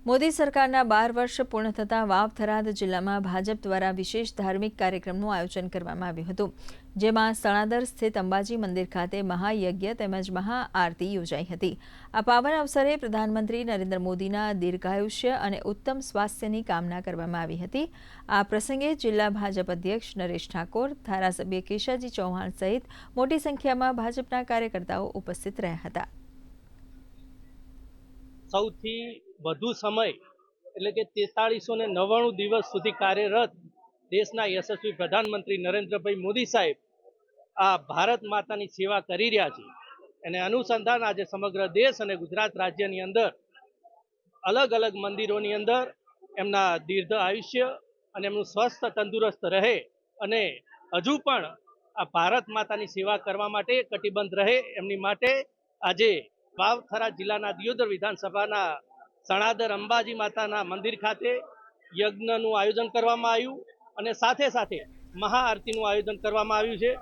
મોદી સરકારના 12 વર્ષ પૂર્ણ થતાં વાવ થરાદ જિલ્લામાં ભાજપ દ્વારા વિશેષ ધાર્મિક કાર્યક્રમનું આયોજન કરવામાં આવ્યું હતું, જેમાં સણાદર સ્થિત અંબાજી મંદિર ખાતે મહાયજ્ઞ તેમજ મહાઆરતી યોજાઈ હતી। આ પાવન અવસરે પ્રધાનમંત્રી નરેન્દ્ર મોદીના દીર્ઘાયુષ્ય અને ઉત્તમ સ્વાસ્થ્યની કામના કરવામાં આવી હતી। આ પ્રસંગે જિલ્લા ભાજપ અધ્યક્ષ નરેશ ઠાકોર, ધારાસભ્ય કેશાજી ચૌહાણ સહિત મોટી સંખ્યામાં ભાજપના કાર્યકર્તાઓ ઉપસ્થિત રહ્યા હતા। સૌથી વધુ સમય એટલે કે 4399 દિવસ સુધી કાર્યરત દેશના યશસ્વી પ્રધાનમંત્રી નરેન્દ્રભાઈ મોદી સાહેબ આ ભારત માતાની સેવા કરી રહ્યા છે। અને અનુસંધાન આજે સમગ્ર દેશ અને ગુજરાત રાજ્યની અંદર અલગ અલગ મંદિરોની અંદર એમના દીર્ઘ આયુષ્ય અને એમનું સ્વસ્થ તંદુરસ્ત રહે અને હજુ પણ આ ભારત માતાની સેવા કરવા માટે કટિબદ્ધ રહે એમની માટે આજે વાવ થરાદ જિલ્લાના દિયોદર વિધાનસભાના સણાદર અંબાજી માતાના મંદિર ખાતે યજ્ઞનું આયોજન કરવામાં આવ્યું અને સાથે સાથે મહાઆરતીનું આયોજન કરવામાં આવ્યું છે।